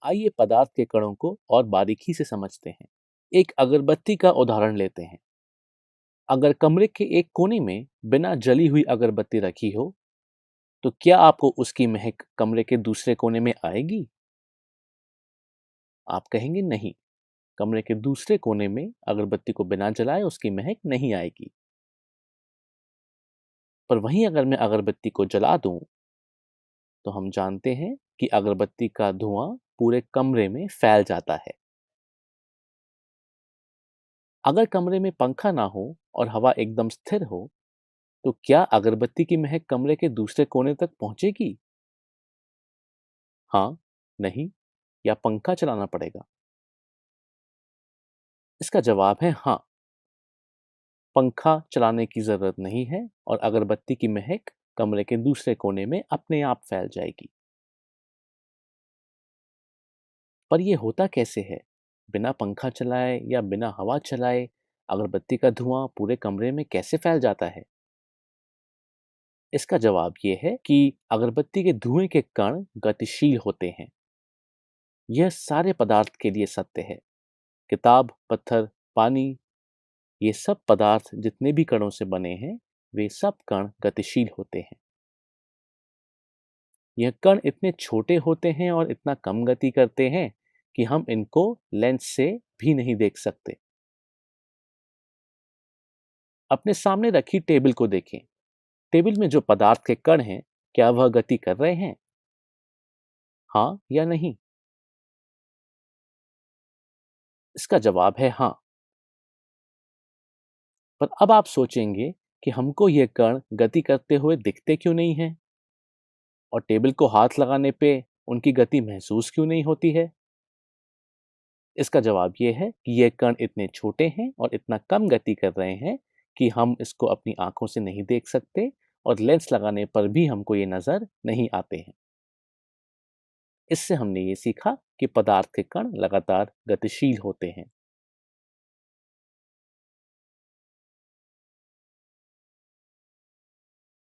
आइए पदार्थ के कणों को और बारीकी से समझते हैं। एक अगरबत्ती का उदाहरण लेते हैं। अगर कमरे के एक कोने में बिना जली हुई अगरबत्ती रखी हो, तो क्या आपको उसकी महक कमरे के दूसरे कोने में आएगी? आप कहेंगे नहीं, कमरे के दूसरे कोने में अगरबत्ती को बिना जलाए उसकी महक नहीं आएगी। पर वहीं अगर मैं अगरबत्ती को जला दूं, तो हम जानते हैं कि अगरबत्ती का धुआं पूरे कमरे में फैल जाता है। अगर कमरे में पंखा ना हो और हवा एकदम स्थिर हो, तो क्या अगरबत्ती की महक कमरे के दूसरे कोने तक पहुंचेगी? हाँ, नहीं या पंखा चलाना पड़ेगा? इसका जवाब है हाँ, पंखा चलाने की जरूरत नहीं है और अगरबत्ती की महक कमरे के दूसरे कोने में अपने आप फैल जाएगी। पर यह होता कैसे है? बिना पंखा चलाए या बिना हवा चलाए अगरबत्ती का धुआं पूरे कमरे में कैसे फैल जाता है? इसका जवाब यह है कि अगरबत्ती के धुएं के कण गतिशील होते हैं। यह सारे पदार्थ के लिए सत्य है। किताब, पत्थर, पानी, ये सब पदार्थ जितने भी कणों से बने हैं, वे सब कण गतिशील होते हैं। यह कण इतने छोटे होते हैं और इतना कम गति करते हैं कि हम इनको लेंस से भी नहीं देख सकते। अपने सामने रखी टेबल को देखें। टेबल में जो पदार्थ के कण हैं, क्या वह गति कर रहे हैं? हाँ या नहीं? इसका जवाब है हाँ। पर अब आप सोचेंगे कि हमको ये कण गति करते हुए दिखते क्यों नहीं हैं? और टेबल को हाथ लगाने पे उनकी गति महसूस क्यों नहीं होती है? इसका जवाब ये है कि ये कण इतने छोटे हैं और इतना कम गति कर रहे हैं कि हम इसको अपनी आंखों से नहीं देख सकते और लेंस लगाने पर भी हमको ये नजर नहीं आते हैं। इससे हमने ये सीखा कि पदार्थ के कण लगातार गतिशील होते हैं।